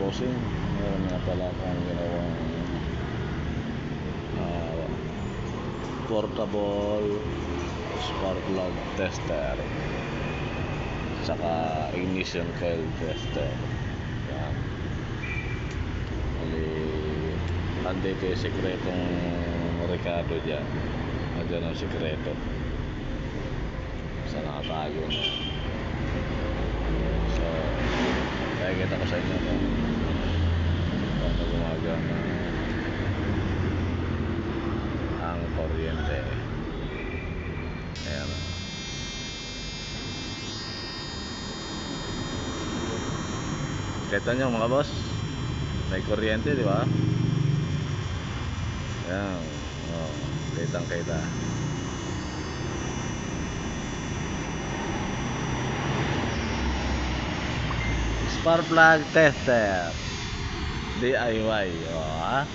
bossing, meron nga pala akong ginawang portable spark plug tester saka ignition coil tester. Yan. Hindi kayo sikretong Ricardo dyan. Nandiyan ang sikreto sa nakatago na. So nakikita ko sa inyo kung paano gumagana ang kuryente. Ayan. Kita nyo mga boss, may kuryente, di ba? Ayan. Oh, kitang kita. Spark plug tester DIY. Oh, ha?